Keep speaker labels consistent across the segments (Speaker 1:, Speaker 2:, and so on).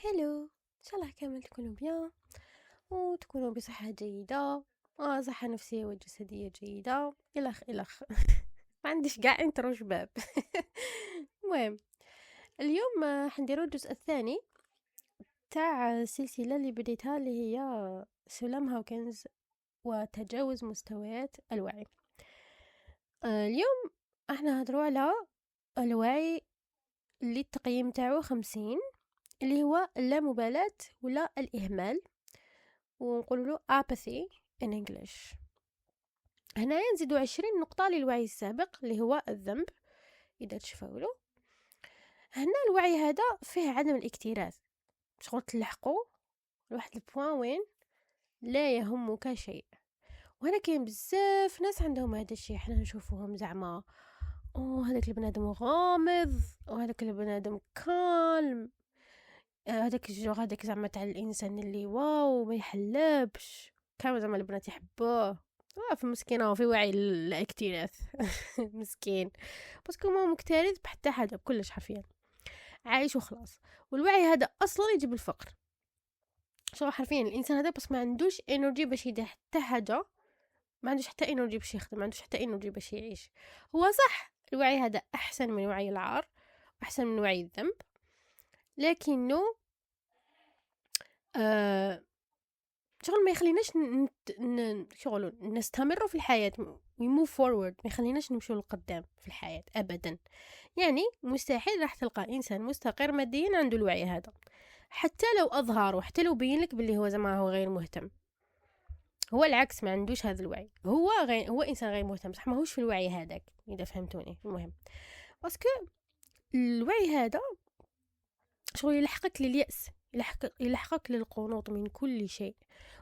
Speaker 1: هلو، إن شاء الله كامل تكونوا بيان وتكونوا بصحة جيدة وصحة نفسية وجسدية جيدة إلخ ما عنديش قاع انترو شباب. المهم اليوم حنديرو الجزء الثاني تاع السلسلة اللي بديتها اللي هي سلام هوكنز وتجاوز مستويات الوعي. اليوم احنا هضرو على الوعي اللي التقييم تاعو 50، اللي هو اللامبالاة ولا الإهمال، ونقول له apathy in English. هنا نزيدو 20 نقطة للوعي السابق اللي هو الذنب إذا تشفاولو. هنا الوعي هذا فيه عدم الاكتراث، شغل تلحقو لواحد البوان وين لا يهمك شيء. وهنا كاين بزاف ناس عندهم هذا الشيء، حنا نشوفوهم زعما هذاك البنادم غامض وهذاك البنادم كالم، هذاك الجوغ هذاك زعما تاع الانسان اللي واو ما يحلبش، كانوا زعما البنات يحبوه. في مسكينه في وعي الاكتراث. مسكين باسكو ما مكترث بحتى حاجه بكلش حرفيا، عايش وخلاص. والوعي هذا اصلا يجيب الفقر، شو حرفيا الانسان هذا بس ما عندوش انرجي باش يدير حتى حاجه، ما عندوش حتى انرجي باش يخدم، ما عندوش حتى انرجي باش يعيش. هو صح الوعي هذا احسن من وعي العار، احسن من وعي الذنب، لكنه شغل ما يخليناش شغل نستمر في الحياة، we move forward، ما يخليناش نمشي لقدام في الحياة أبدا. يعني مستحيل راح تلقى إنسان مستقر ماديا عنده الوعي هذا، حتى لو أظهر وحتى لو بين لك باللي هو زعما هو غير مهتم. هو العكس، ما عندوش هذا الوعي، هو إنسان غير مهتم صح، ما هوش في الوعي هذاك إذا فهمتوني. المهم باسكو الوعي هذا شغل يلحقك لليأس، يلحقك للقنوط من كل شيء،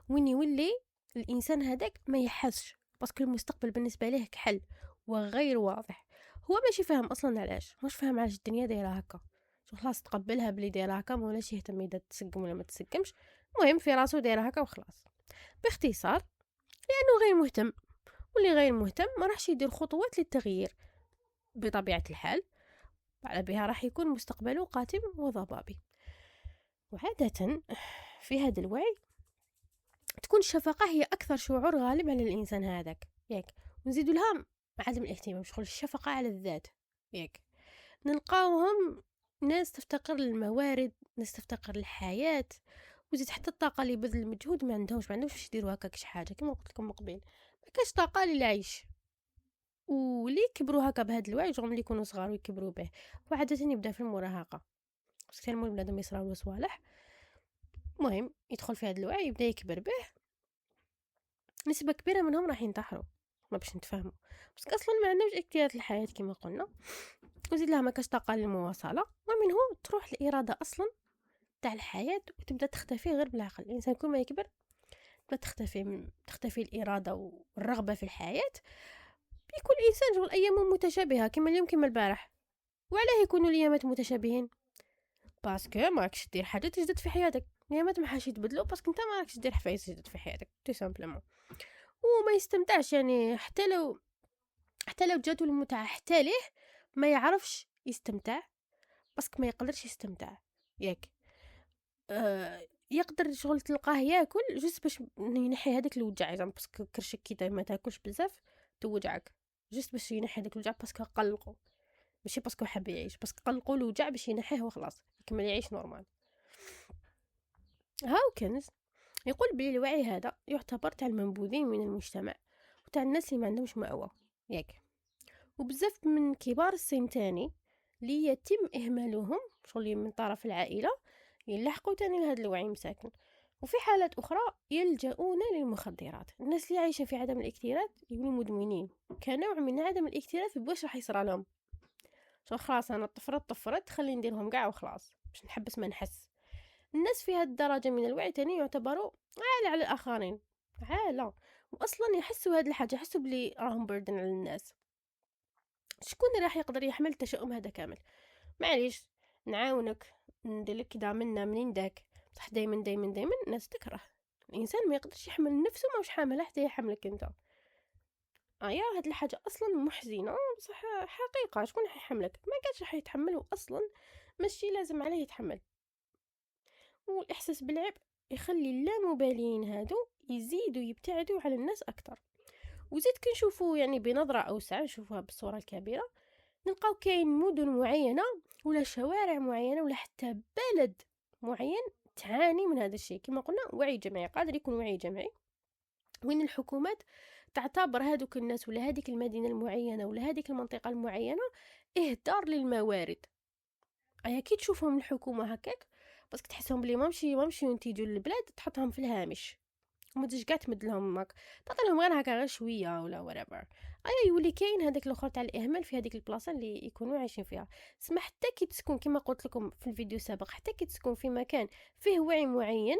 Speaker 1: وين يولي الانسان هذاك ما يحسش، باسكو المستقبل بالنسبه ليه كحل وغير واضح. هو ماشي فاهم اصلا علاش، مش فاهم علاش الدنيا دايره هكا، شو خلاص تقبلها بلي دايره هكا، ما ولاش يهتم اذا تسقم ولا ما تسقمش. المهم في راسو دايره هكا وخلاص. باختصار لانه غير مهتم، واللي غير مهتم ما راحش يدير خطوات للتغيير بطبيعه الحال، على بها راح يكون مستقبله قاتم وضبابي. وعادة في هذا الوعي تكون الشفقة هي أكثر شعور غالب على الإنسان هذاك، ياك، ونزيد لها عدم الاهتمام، شغل الشفقة على الذات، ياك. نلقاوهم ناس تفتقر للموارد، ناس تفتقر للحياة، وزيد حتى الطاقة اللي بذل المجهود ما عندهمش باش يديروا هكاك شي حاجة. كما قلت لكم من قبل، ما كاش طاقة للعيش. ولي كبروا هكا بهذا الوعي، شغل اللي يكونوا صغار ويكبروا به، وعادة يبدا في المراهقة، بس كان مول بنادم يصراو صوالح. المهم يدخل في هذا الوعي، يبدا يكبر به، نسبة كبيرة منهم راح ينتحروا، ما باش نتفاهموا، بس اصلا ما عندهمش اكتيات الحياة كما قلنا، وزيد لها ما كاش طاقة للمواصلة، ومنه تروح الإرادة اصلا تاع الحياة وتبدا تختفي غير بالعقل. الانسان كل ما يكبر تبدا تختفي الإرادة والرغبة في الحياة. بيكون الانسان شغل ايامه متشابهة كما اليوم كما البارح. وعلاه يكونوا الايامات متشابهين؟ باسكو ما راكش دير حاجة تجدد في حياتك، الايامات ما حاش يتبدلوا باسكو انت ما راكش دير حفايس تجدد في حياتك تو سامبلومون. وما يستمتعش، يعني حتى لو جاتو المتعة حتى ليه ما يعرفش يستمتع، باسكو ما يقدرش يستمتع، ياك. يقدر شغل تلقاه ياكل جست باش ينحي هذاك الوجع، زعما باسكو كرشك كي ما تاكلش بزاف توجعك، جست باش ينحي هذاك الوجع باسكو قلقو، ماشي باسكو حاب يعيش، باسكو قلقو الوجع باش ينحيه وخلاص يكمل يعيش نورمال. هاوكنز يقول بلي الوعي هذا يعتبر تاع المنبوذين من المجتمع وتاع الناس اللي ما عندهمش مأوى، ياك. وبزاف من كبار السن تاني اللي يتم إهمالهم شغل من طرف العائلة يلحقوا تاني لهذا الوعي مساكن. وفي حالات أخرى يلجؤون للمخدرات. الناس اللي عايشة في عدم الاكتراث يكونوا مدمنين كنوع من عدم الاكتراث. بواش راح يصرى لهم؟ شو خلاص أنا طفرت خلي نديرهم قاع وخلاص باش نحبس ما نحس. الناس في هذه الدرجة من الوعي تاني يعتبروا عالة على الآخرين، عالة، وأصلا يحسوا هذه الحاجة، يحسوا بلي راهم بردن على الناس. شكون اللي راح يقدر يحمل التشاؤم هذا كامل؟ معليش نعاونك نديرلك كدا منا منين داك، بصح دايما الناس تكره الانسان، ما يقدرش يحمل نفسه، ما وش حامله حتى يحملك انت. يا هاد الحاجه اصلا محزنه بصح حقيقه. شكون راح يحملك؟ ما كانش راح يتحمله اصلا، ماشي لازم عليه يتحمل. والإحساس بالعبء يخلي اللامبالين هادو يزيدوا يبتعدوا على الناس أكتر. وزيد كنشوفوا يعني بنظرة أوسع، نشوفوها بالصورة الكبيرة، نلقاو كاين مدن معينة ولا شوارع معينة ولا حتى بلد معين تعاني من هذا الشيء. كما قلنا وعي جمعي، قادر يكون وعي جمعي وين الحكومات تعتبر هذوك الناس ولا هذيك المدينة المعينة ولا هذيك المنطقة المعينة إهدار للموارد. أي كي تشوفهم الحكومة هكاك بس تحسهم بلي مامشي ينتجوا للبلاد، تحطهم في الهامش وما تجيش كاع تمد لهم ماك، تعطي لهم غير هكا غير شويه ولا whatever. اي يولي كاين هذاك الاخر تاع الاهمال في هذيك البلاصه اللي يكونوا عايشين فيها. سما حتى كي تسكن كما قلت لكم في الفيديو السابق، حتى كي تسكن في مكان فيه وعي معين،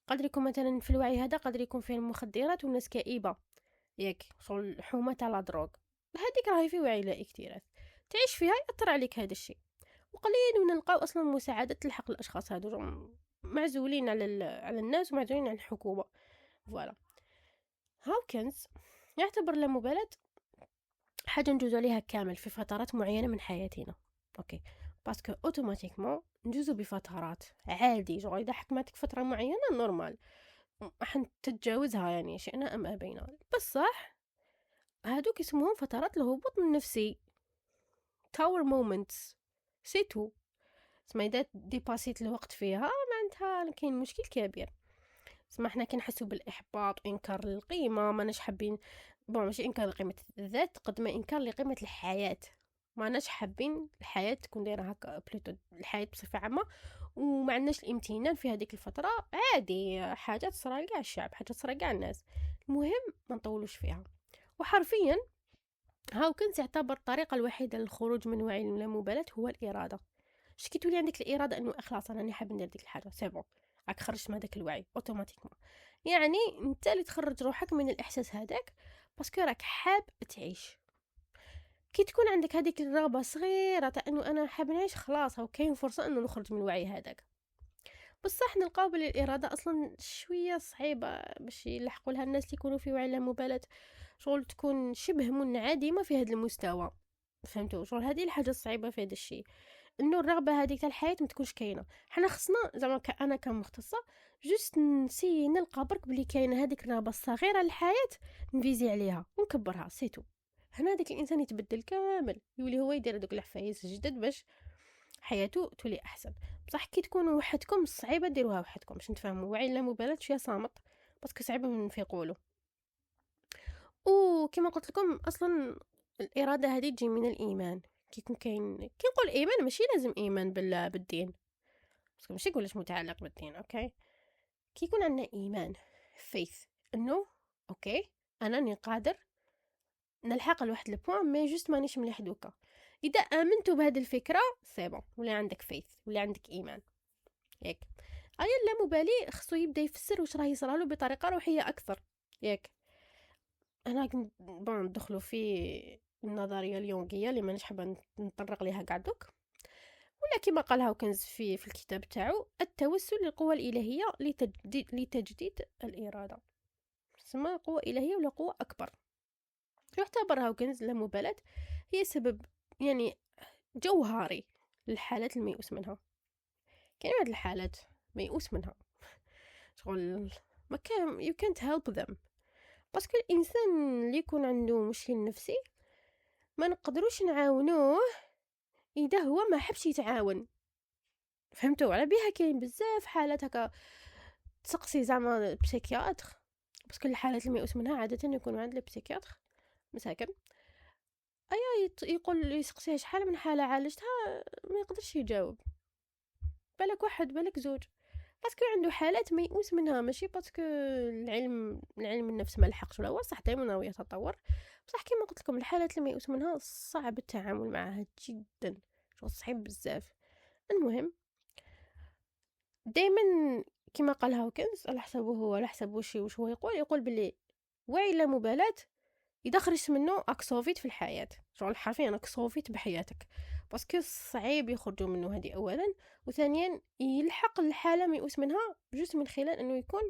Speaker 1: قادر يكون مثلا في الوعي هذا قادر يكون فيه المخدرات والناس كئيبه، ياك شغل الحومه تاع لا دروغ، هذيك راهي في وعي لا اكتراث، تعيش فيها يأثر عليك هذا الشيء. وقليل ونلقاو اصلا مساعده تلحق الاشخاص هذو معزولين على الناس ومعزولين عن الحكومه. فوالا، هاوكنز يعتبر اللامبالاة حاجة نجوز عليها كامل في فترات معينة من حياتنا. اوكي، باسكو اوتوماتيكمون نجوزو بفترات عادي، جو اذا حكمتك فترة معينة نورمال راح تتجاوزها يعني شئنا ام ابينا. بصح هادوك اسمهم فترات الهبوط النفسي، تاور مومنتس، سيتو. سما اذا ديباسيت الوقت فيها معناتها كاين مشكل كبير. سما حنا كنحسوا بالاحباط وانكار القيمه، ماناش حابين ماشي انكار لقيمه الذات قد ما انكار لقيمه الحياه، ماناش حابين الحياه تكون دايره هكا بلوتو، الحياه بصفه عامه، وما عندناش الامتنان في هذيك الفتره. عادي، حاجات تصرى لكاع الشعب، حاجات تصرى لكاع الناس، المهم ما نطولوش فيها. وحرفيا هاوكنز يعتبر الطريقه الوحيده للخروج من وعي اللامبالاه هو الاراده. اش كي تولي عندك الاراده انه خلاص انا راني حاب ندير ديك الحاجه، سي بون، راك خرجت من هذاك الوعي اوتوماتيكمون، يعني انت اللي تخرج روحك من الاحساس هذاك باسكو راك حاب تعيش. كي تكون عندك هذيك الرغبه صغيره تاع انه انا حاب نعيش، خلاص هاو كاين فرصه انه نخرج من الوعي هذاك. بصح نلقاو بلي الاراده اصلا شويه صعيبه باش يلحقوا لها الناس اللي يكونوا في وعي اللامبالاه، شغل تكون شبه منعدمه في هذا المستوى. فهمتوا شغل هذه الحاجه الصعيبه في هذا الشيء، انه الرغبه هذيك تاع الحياه ما تكونش كاينه. حنا خصنا زعما انا كمختصه جوست نسي نلقى برك بلي كاينه هذيك الرغبه الصغيره للحياه، نفيزي عليها ونكبرها سيتو. هنا داك الانسان يتبدل كامل، يولي هو يدير دوك الحفايس الجدد باش حياته تولي احسن. بصح كي تكونوا وحدكم صعيبه ديروها وحدكم باش نتفاهموا. وعي اللامبالاه شويه صامت باسكو صعيب نفيقوا له. وكما قلت لكم اصلا الاراده هذه تجي من الايمان. كي يكون كاين، كي نقول ايمان ماشي لازم ايمان بالدين، بس ماشي نقولش متعلق بالدين، اوكي. كي يكون عندنا ايمان فيث انه اوكي انا راني قادر نلحق لواحد البوان مي جوست مانيش مليح دوكا، اذا امنتوا بهذه الفكره سي بون، ولا عندك فيث ولا عندك ايمان ياك. ايا اللامبالي خصو يبدا يفسر واش راه يصرالو بطريقه روحيه اكثر ياك. انا بون ندخلوا في النظريه اليونغيه اللي مانيش حابه نطرق ليها قاع دوك، ولا كما قال هاوكنز في الكتاب تاعو التوسل للقوى الالهيه لتجديد الاراده. تسمى قوه الهيه ولا قوه اكبر. يعتبر هاوكنز اللامبالاه هي سبب يعني جوهري للحالات الميؤوس منها. كاين بعض الحالات ميؤوس منها شغل ما كان you can't help them، باسكو الانسان اللي يكون عنده مشكل نفسي ما نقدروش نعاونوه اذا هو ما حبش يتعاون. فهمتوا على بها؟ كاين بزاف حالات هكا تسقسي زعما بسيكياتر، باسكو الحالات اللي ميؤوس منها عاده يكونوا عند البسيكياتر مساكن، ايا يقول يسقسيه شحال من حاله عالجتها ما يقدرش يجاوب، بالك واحد بالك زوج، باسكو عنده حالات ميؤوس منها، ماشي باسكو العلم النفس ما لحقش ولا هو صح دائما هو يتطور، بصح كما قلت لكم الحالات اللي ميؤوس منها صعب التعامل معها جدا، شو صعيب بزاف. المهم دائما كما قال هاوكنز على حسبه هو على حسب واش هو يقول بلي وعي لا مبالاة اذا خرجت منه راك صوفيت في الحياه، شغل حرفيا راك صوفيت بحياتك، باسكو صعيب يخرجوا منه. هذه اولا، وثانيا يلحق الحاله ميؤوس منها بجزء من خلال انه يكون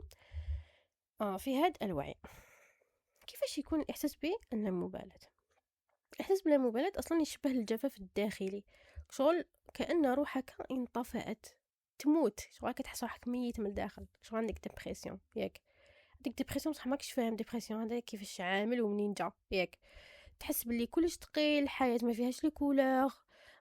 Speaker 1: في هذا الوعي. كيفاش يكون الاحساس باللامبالاه؟ الاحساس باللامبالاه اصلا يشبه الجفاف الداخلي، شغل كأن روحك انطفأت تموت، شغل كتحس روحك ميت من الداخل، شغل عندك ديبرسيون ياك. ديك ديبرسيون بصح ماكش فاهم ديبرسيون هذا كيفاش عامل ومنين جا ياك. تحس باللي كلش ثقيل، الحياه ما فيهاش لي كولور،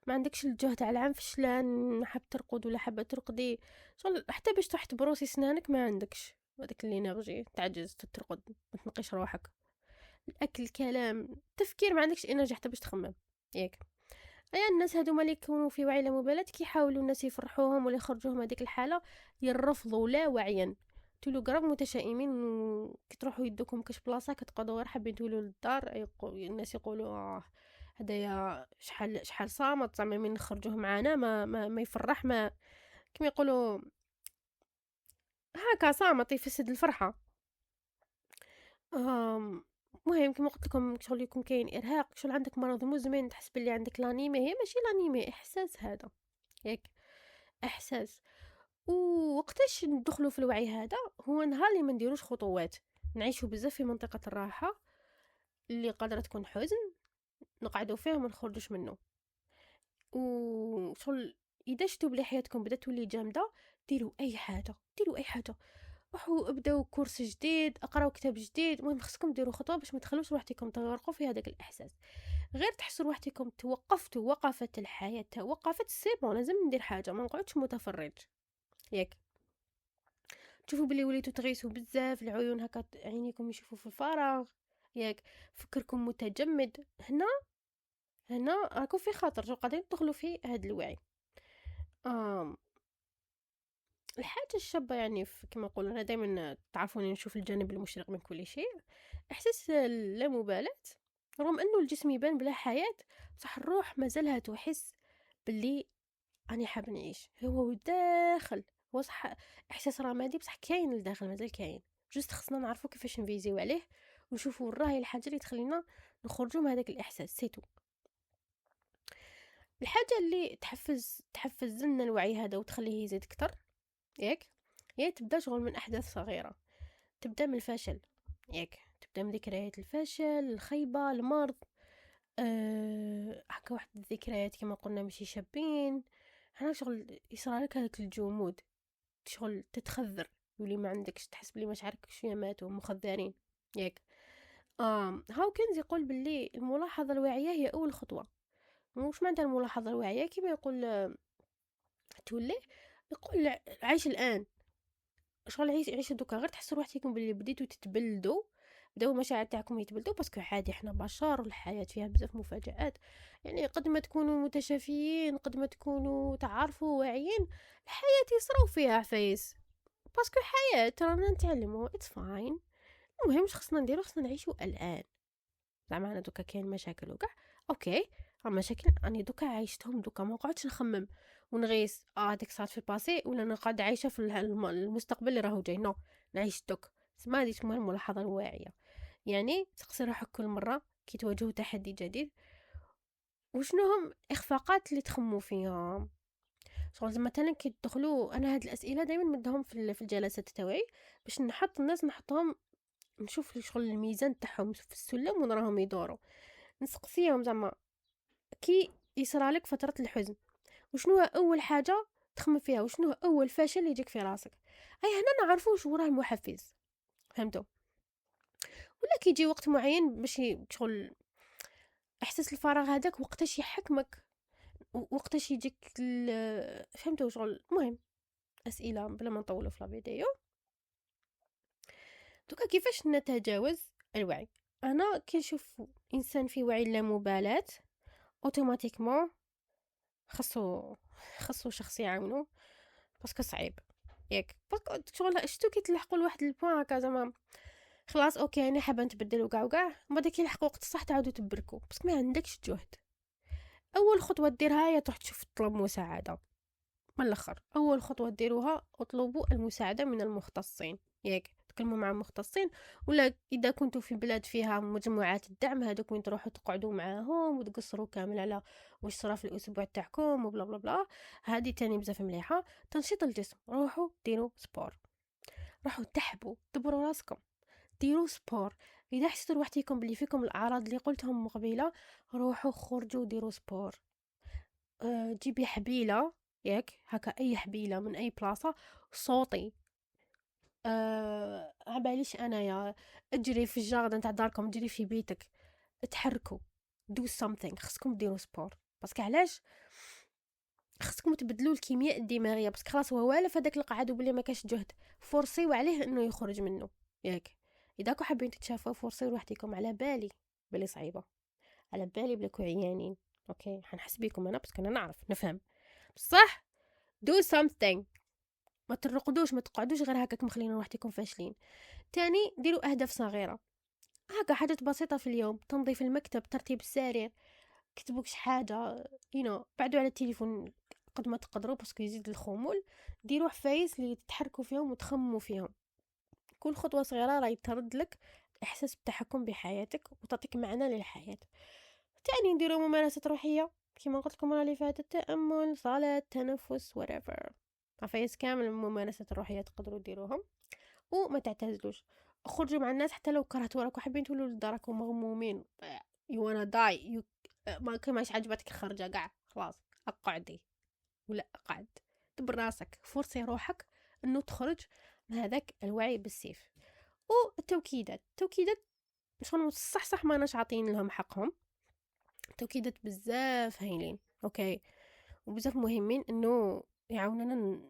Speaker 1: ما عندكش الجهد تاع العام فشلان، حاب ترقد ولا حابه ترقدي، شغل حتى باش تروح تبروسي سنانك ما عندكش هذاك الانرجي، تعجز ترقد، ما تنقيش روحك. الاكل، الكلام، التفكير، ما عندكش انرجي حتى باش تخمم ياك. ايا الناس هذوما اللي يكونوا في وعي لا مبالاه كيحاولوا الناس يفرحوهم ولا يخرجوهم هذيك الحاله، يرفضوا لا وعيا. تولوا قراب متشائمين، كي تروحوا يدوكم كاش بلاصه كتقعدوا غير حابين تولوا للدار، الناس يقولوا هدايا شحال صامت زعما من نخرجوه معانا ما يفرح، ما كما يقولوا هكا صامت يفسد الفرحه. مهم كما قلت لكم شغل يكون كاين ارهاق، شغل عندك مرض مزمن، تحس باللي عندك لانيمي، هي ماشي لانيمي، احساس هذا ياك، احساس. ووقتاش ندخلوا في الوعي هذا؟ هو نهار اللي ما نديروش خطوات، نعيشوا بزاف في منطقه الراحه اللي قادره تكون حزن، نقعدوا فيه وما نخرجوش منه. وشغل اذا شفتوا بلي حياتكم بدات تولي جامده، ديروا اي حاجه، ديروا اي حاجه، روحوا ابداو كورس جديد، اقراو كتاب جديد، المهم خصكم ديروا خطوه باش ما تخلوش روحكم تغرقوا في هذاك الاحساس. غير تحسوا روحكم توقفتوا، وقفت الحياه، وقفت، سي بون لازم ندير حاجه، ما نقعدش متفرج ياك. تشوفوا بلي وليتوا تغيسوا بزاف، العيون هكا عينيكم يشوفوا في الفراغ ياك، فكركم متجمد، هنا راكم في خطر، جو قاعدين تدخلوا في هذا الوعي. آم الحاجه الشابه يعني كما نقول انا دائما تعرفوني نشوف الجانب المشرق من كل شيء، احساس اللامبالاه، رغم انه الجسم يبان بلا حياه، بصح الروح مازالها تحس باللي اني حاب نعيش. هو داخل، هو صح احساس رمادي بصح كاين لداخل، مازال كاين، جست خصنا نعرفوا كيفاش نفيزيو عليه ونشوفوا راهي الحاجه اللي تخلينا نخرجوا من هذاك الاحساس، سيتو. الحاجه اللي تحفز لنا الوعي هذا وتخليه يزيد اكثر ياك، هي تبدا شغل من احداث صغيره، تبدا من الفشل ياك، تبدا من ذكريات الفشل، الخيبه، المرض، هكا واحد الذكريات كما قلنا ماشي شابين، هنا شغل يصرى لك هذاك الجمود، شغل تتخذر، يولي ما عندكش، تحس بلي مشاعرك شويه ماتوا مخدرين ياك. هاوكنز يقول باللي الملاحظه الواعيه هي اول خطوه. وش معنى الملاحظه الواعيه؟ كما يقول تولي يقول عيش الان، شغل عيش دوكا، غير تحسوا روحكم باللي بديتوا تتبلدوا، بداو المشاعر تاعكم يتبلدوا، باسكو عادي احنا بشر والحياه فيها بزاف مفاجآت. يعني قد ما تكونوا متشافيين، قد ما تكونوا تعرفوا واعيين، الحياه يصراو فيها عفايس، باسكو حياه رانا نتعلموا، اتس فاين. المهم واش خصنا نديرو؟ خصنا نعيشوا الان. زعما انا دوكا كاين مشاكل وكاع، اوكي، مشاكل اني دوكا عايشتهم، دوكا ما نقعدش نخمم ونغيس هذيك صارت في الباسي، ولا نقعد عايشه في المستقبل اللي راهو جاي، نو، نعيش دوك. ما هذه اسمها الملاحظه الواعيه. يعني تقصي روحك كل مره كي تواجهوا تحدي جديد، وشنو هم الاخفاقات اللي تخموا فيها. شغل مثلا كي تدخلوا، انا هاد الاسئله دائما ندهم في الجلسات تاعي باش نحط الناس، نحطهم نشوف شغل الميزان تاعهم في السلم وين راهم يدوروا، نسقسيهم زعما كي يصرالك فتره الحزن، وشنو هو اول حاجه تخمم فيها، وشنو هو اول فشل يجيك في راسك. هاي هنا نعرفوا واش وراه المحفز، فهمتوا؟ ولا كي يجي وقت معين باش شغل احساس الفراغ هذاك وقتاش يحكمك، وقتاش يجيك فهمتوا شغل. المهم اسئله بلا ما نطولوا في الفيديو. دوكا كيفاش نتجاوز الوعي؟ انا كي نشوف انسان في وعي لا مبالاه، اوتوماتيكمون خصو شخص يعاونو، باسكو صعيب ياك، باسكو شغل شتو كي تلحقوا لواحد البوين هكا زعما خلاص اوكي انا حابه نتبدل وكاع وكاع، وبعد كي يلحق وقت الصح تعاودوا تبركوا، باسكو ما عندكش جهد. اول خطوه ديرها هي تروح تشوف تطلب مساعده. من الاخر اول خطوه ديروها اطلبوا المساعده من المختصين ياك، تكلموا مع مختصين، ولا اذا كنتوا في بلاد فيها مجموعات الدعم، هذوك وين تروحوا تقعدوا معاهم وتقصروا كامل على واش صرا في الاسبوع تاعكم وبلا بلا بلا. هذه تاني بزاف مليحه. تنشيط الجسم، روحوا ديروا سبور، روحوا تحبوا، دبروا راسكم، ديروا سبور. اذا حسيتوا روحتكم بلي فيكم الاعراض اللي قلتهم قبيله، روحوا خرجوا ديروا سبور. جيبي حبيله ياك هكا اي حبيله من اي بلاصه صوتي عباليش انايا اجري في الجاردن تاع داركم، اجري في بيتك، تحركوا do something. خصكم ديروا سبور باسكو علاش خصكم تبدلوا الكيمياء الدماغيه، باسكو خلاص هو والف هذاك القعد وبلي ما كاش جهد، فورسيو عليه انه يخرج منه. ياك اذا كنتوا حابين تتشافوا فورسيو لوحدكم، على بالي بلي صعيبه، على بالي بلاكو عيانين، اوكي حنحس بيكم انا باسكو انا نعرف نفهم، بصح do something. ما ترقدوش، ما تقعدوش غير هكاك مخلين روحكم فاشلين. تاني ديروا اهداف صغيره، هكا حاجات بسيطه في اليوم، تنظيف المكتب، ترتيب السرير، كتبوا شي حاجه بعدوا على التليفون قد ما تقدروا باسكو يزيد الخمول. ديروا حفايس اللي تتحركوا فيهم وتخمموا فيهم، كل خطوه صغيره راهي ترد لك احساس بالتحكم بحياتك وتعطيك معنى للحياه. تاني نديروا ممارسات روحيه كما قلت لكم المره اللي فاتت، تامل، صلاه، تنفس، whatever. عفايس كامل من الممارسات الروحيه تقدروا ديروهم. وما تعتزلوش، خرجوا مع الناس حتى لو كرهتوا راكم حابين تولوا لداركم مغمومين you wanna die ما كماش عجبتك الخرجه كاع، خلاص اقعدي ولا اقعد، دبر راسك، فرصي روحك انه تخرج من هذاك الوعي بالسيف. التوكيدات شغل صح ما ناش عاطين لهم حقهم، توكيدات بزاف هايلين اوكي وبزاف مهمين انه يعاوننا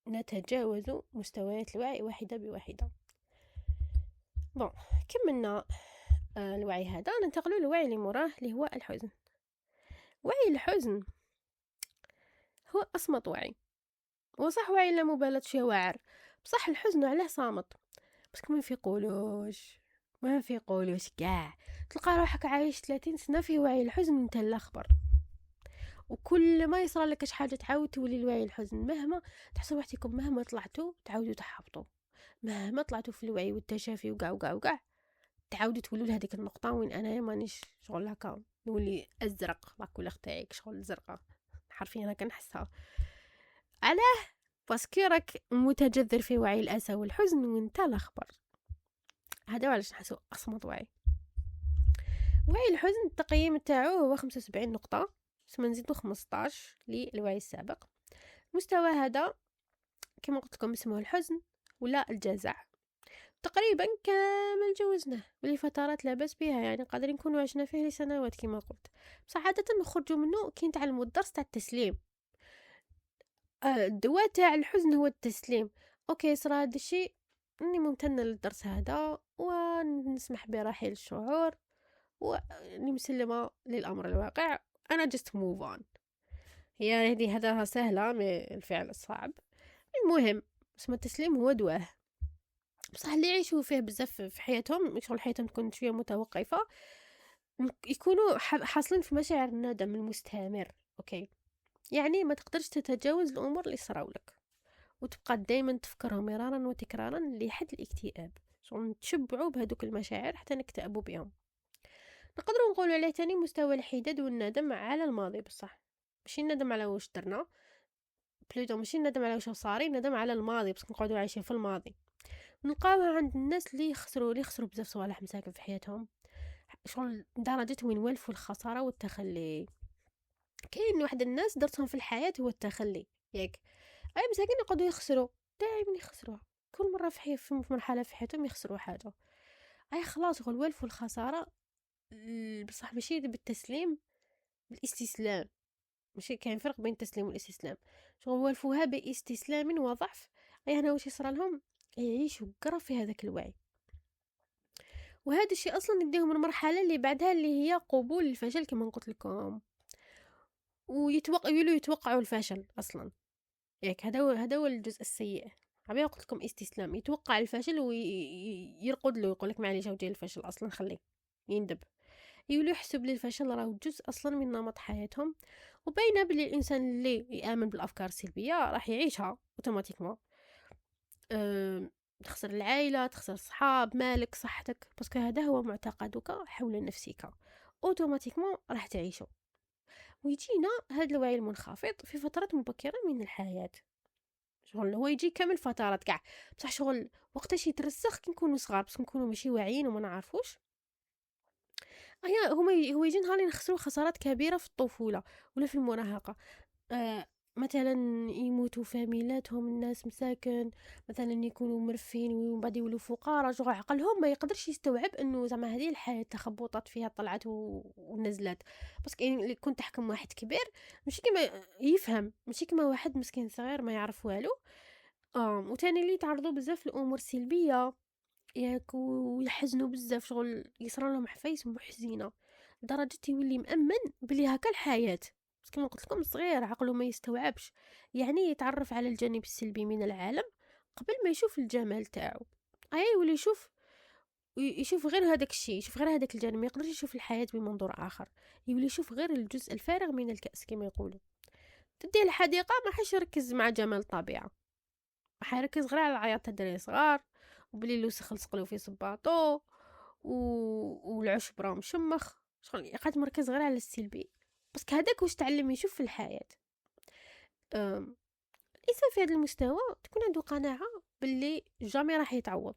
Speaker 1: نتجاوز مستويات الوعي واحده بواحده. بون كملنا الوعي هذا، ننتقلوا للوعي اللي موراه اللي هو الحزن. وعي الحزن هو أصمت وعي، وصح وعي لا مبالاة فيه واعر، بصح الحزن عليه صامت بس ما في قولوش كاع. تلقى روحك عايش 30 سنة في وعي الحزن وانت لا خبر، وكل ما يصرى لك حاجة تعاود تولي الوعي الحزن، مهما تحسوا وحدكم مهما طلعتوا تعاودوا تحبطوا، مهما طلعتوا في الوعي والتشافي وقع تعاودوا تولوا لهذيك النقطه وين انا مانيش شغل هكا نولي ازرق لا كولور تاعك شغل زرقاء حرفيا انا كنحسها. علاه؟ باسكو راك متجذر في وعي الاسى والحزن وانت لا خبر. هذا علاش نحسو اصمت وعي. وعي الحزن التقييم تاعو هو 75 نقطه، ثم نزيدو 15 للوعي السابق. المستوى هذا كما قلت لكم اسمه الحزن ولا الجزع، تقريبا كامل جوزناه ولفترات لاباس بها، يعني قادرين نكونوا عشنا فيه لسنوات كما قلت، بصح عادة نخرجوا منه كي نتعلموا الدرس تاع التسليم. الدواء تاع الحزن هو التسليم. اوكي صرا هذا الشيء، اني ممتنه للدرس هذا ونسمح برحيل الشعور واني مسلمه للامر الواقع، انا just move on. هي هذه هذا سهله من الفعل الصعب. المهم اسم التسليم هو دواه، بصح اللي يعيشوا فيه بزاف في حياتهم شغل حياتهم تكون شويه متوقفه، يكونوا حاصلين في مشاعر الندم المستمر. اوكي يعني ما تقدرش تتجاوز الامور اللي صراولك وتبقى دائما تفكرهم مرارا وتكرارا لحد الاكتئاب، شغل نتشبعوا بهذوك المشاعر حتى نكتئبوا بهم. نقدروا نقولوا عليه تاني مستوى الحداد والندم على الماضي، بصح ماشي الندم على واش درنا، بلوتو ماشي الندم على واش صاري، ندم على الماضي بس نقعدوا عايشين في الماضي. نلقاوها عند الناس اللي خسروا بزاف صوالح مساكن في حياتهم، شغل درجة وين والفوا الخسارة والتخلي. كاين واحد الناس درتهم في الحياة هو التخلي، ياك اي مساكين يقعدوا يخسروا دائما يخسروا، كل مرة في مرحلة في حياتهم يخسروا حاجة، اي خلاص شغل والفوا الخسارة. بصح ماشي بالتسليم، بالاستسلام. ماشي كاين فرق بين التسليم والاستسلام، شغل والفوها باستسلام وضعف. اي هنا واش يصرى لهم، يعيشوا قرا في هذاك الوعي، وهذا الشيء اصلا يديهم المرحله اللي بعدها اللي هي قبول الفشل كما قلت لكم، ويولوا يتوقعوا الفشل اصلا. ياك هذا هو الجزء السيء. عبيه قلت لكم استسلام، يتوقع الفشل ويرقد له يقول لك معليش جاي الفشل اصلا خليه يندب، يولوا يحسب لي الفشل راه جزء اصلا من نمط حياتهم. وبينه بلي الانسان اللي يامن بالافكار السلبيه راح يعيشها اوتوماتيكمون. تخسر العائله، تخسر الصحاب، مالك، صحتك، باسكو هذا هو معتقدك حول نفسك، اوتوماتيكمون راح تعيشه. ويجينا هذا الوعي المنخفض في فترات مبكره من الحياه، شغل هو يجي كامل فترات كاع، بصح شغل وقتاش يترسخ كي نكونوا صغار بس نكونوا ماشي واعيين وما نعرفوش. هو يجي نهار اللي نخسروا خسارات كبيره في الطفوله ولا في المراهقه. مثلا يموتوا فاميلاتهم، الناس مساكن مثلا يكونوا مرفين ومن بعد يولوا فقراء، جو عقلهم ما يقدرش يستوعب انه زعما هذه الحياه تخبطات فيها طلعت ونزلت. بس كاين اللي كنت تحكم واحد كبير ماشي كيما يفهم، ماشي كيما واحد مسكين صغير ما يعرف والو. وتاني اللي يتعرضوا بزاف الامور سلبيه ياك ويحزنوا بزاف، شغل يصرى لهم حفايس محزنه لدرجه يولي مأمن بلي هكا الحياه. بس كما قلت لكم صغير عقله ما يستوعبش، يعني يتعرف على الجانب السلبي من العالم قبل ما يشوف الجمال تاعو. يولي يشوف غير هذاك الشيء، يشوف غير هذاك الجانب، ما يقدرش يشوف الحياه بمنظور اخر. يولي يشوف غير الجزء الفارغ من الكأس كما يقولوا. تديه الحديقه ما حش يركز مع جمال الطبيعه، حيركز غير على عياط الدراري صغار، وبلي الوسخ لصقلو في صباطو والعشب راه مشمخ، شغل يقعد مركز غير على السلبي. بس هذاك واش تعلم يشوف في الحياه. الانسان في هذا المستوى تكون عنده قناعه باللي جامي راح يتعوض،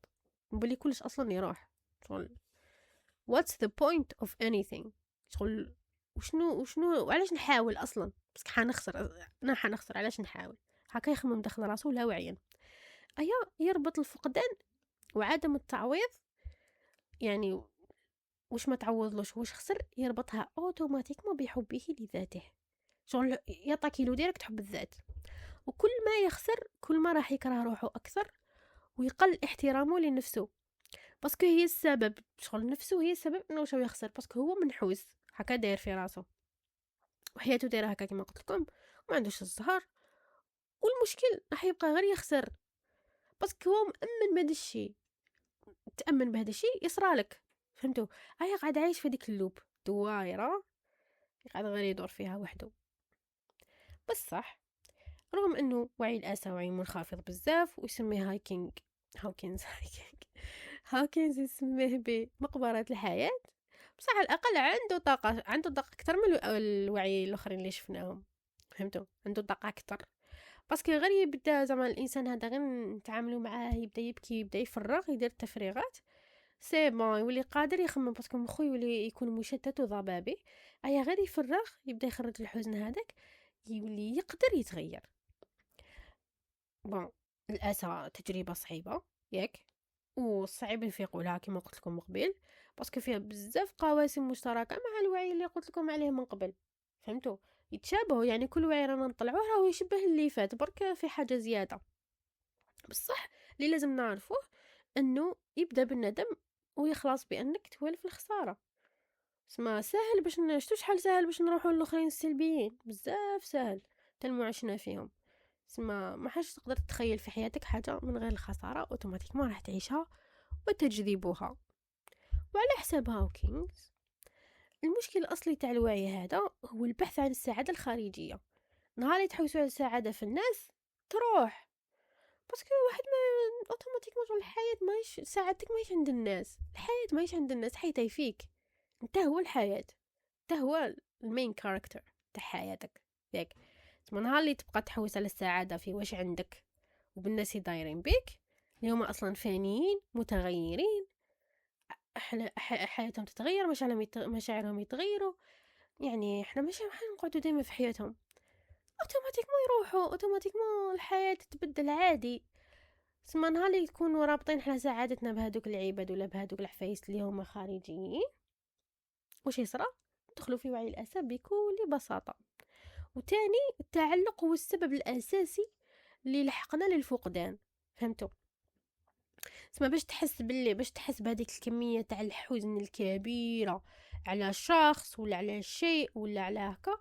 Speaker 1: وباللي كلش اصلا يروح. شغل what's the point of anything، شغل وشنو وعلاش نحاول اصلا، بس انا حنخسر علاش نحاول. هكا يخمم داخل راسو لا واعيا. يربط الفقدان وعدم التعويض، يعني واش ما تعوضلوش واش خسر، يربطها اوتوماتيكمون بحبه لذاته. شغل يعطى كيلو ديريكت حب الذات، وكل ما يخسر كل ما راح يكره روحه اكثر ويقل احترامه لنفسه. باسكو هي السبب، شغل نفسه هي السبب انه شو يخسر، باسكو هو منحوس هكا داير في راسه وحياته دايره هكا كما قلت لكم، ما عندوش الزهر. والمشكل راح يبقى غير يخسر باسكو هو مأمن بهذا الشيء. تأمن بهذا الشيء يصرالك، فهمتوا؟ قاعد عايش في ديك اللوب دوايره، قاعد غير يدور فيها وحده. بصح رغم انه وعي الاسى وعي منخفض بزاف ويسميه هاكينز يسميه بمقبرة الحياة، بصح على الاقل عنده طاقه اكثر من الوعي الاخرين اللي شفناهم. فهمتوا؟ عنده طاقه اكثر، باسكو غير يبدا زعما الانسان هذا غير نتعاملوا معاه يبدا يبكي يبدا يفرغ يدير التفريغات، سي بون يولي قادر يخمم، باسكو مخو يولي يكون مشتت وضبابي. غير يفرغ يبدا يخرج الحزن هذاك، يولي يقدر يتغير. بون الاسى تجربه صعيبه ياك، وصعيب نفيقوا لها كما قلت لكم من قبل، باسكو فيها بزاف قواسم مشتركه مع الوعي اللي قلت لكم عليه من قبل. فهمتوا؟ يتشابهوا، يعني كل وعي رانا نطلعوه راهو يشبه اللي فات، برك في حاجه زياده. بصح اللي لازم نعرفوه انه يبدا بالندم ويخلص بانك توالف الخساره. اسمع سهل باش شتو شحال سهل باش نروحوا للاخرين السلبيين، بزاف سهل تنمو عشنا فيهم. اسمع ما حاش تقدر تتخيل في حياتك حاجه من غير الخساره، اوتوماتيكمون راح تعيشها وتجذبها. وعلى حساب هاوكينغز المشكل الاصلي تاع الوعي هذا هو البحث عن السعاده الخارجيه. نهار اللي تحوسوا على السعاده في الناس تروح، باسكو واحد ما اوتوماتيكمون الحياه ماهيش سعادتك ماهيش عند الناس، الحياه ماهيش عند الناس، حياتها فيك انت، هو الحياه، انت هو المين كاركتر تاع حياتك ياك. تما نهار اللي تبقى تحوس على السعاده في واش عندك وبالناس اللي دايرين بك اللي هما اصلا فانيين متغيرين، حياتهم تتغير، مشاعرهم يتغيروا، يعني احنا ماشي راح نقعدوا دائما في حياتهم. اوتوماتيكمون يروحوا، اوتوماتيكمون الحياه تتبدل عادي. تسمى نهار اللي يكونوا رابطين حنا سعادتنا بهذوك العباد ولا بهذوك الحفايس اللي هما خارجيين، واش يصرى؟ ندخلوا في وعي الاسى بكل بساطه. وتاني التعلق هو السبب الاساسي اللي لحقنا للفقدان. فهمتوا؟ تسمى باش تحس بهذيك الكميه تاع الحزن الكبيره على شخص ولا على شيء ولا على هكا،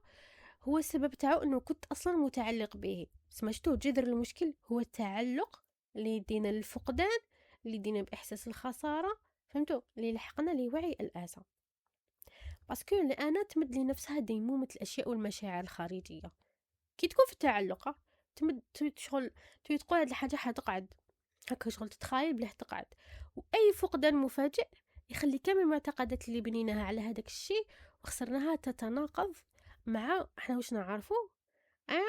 Speaker 1: هو السبب تاعو انه كنت اصلا متعلق به. تسمى شتو جذر المشكل؟ هو التعلق اللي يدينا للفقدان، اللي يدينا باحساس الخساره. فهمتوا؟ اللي لحقنا لوعي الاسى. باسكو الانا تمد لنفسها ديمومه الاشياء والمشاعر الخارجيه. كي تكون في التعلق تمد شغل تقول هاد الحاجه حتقعد هكا، شغل تتخيل بلي تقعد. واي فقدان مفاجئ يخلي كامل المعتقدات اللي بنيناها على هذاك الشيء وخسرناها تتناقض مع احنا واش نعرفوا.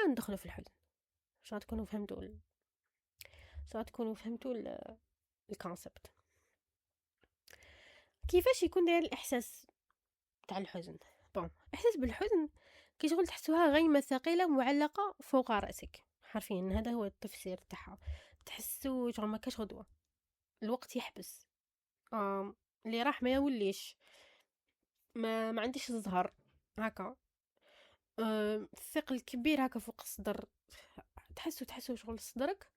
Speaker 1: ندخلوا في الحزن. شو تكونوا فهمتوا الكونسبت. كيفاش يكون داير الاحساس تاع الحزن؟ بون احساس بالحزن كي شغل تحسوها غيمة ثقيلة معلقة فوق رأسك، حرفيا هذا هو التفسير تاعها. تحسو شغل ما كاش غدوة، الوقت يحبس. آم اللي راح ما يوليش، ما عنديش الزهر هكا. الثقل كبير هكا فوق الصدر، تحسو شغل صدرك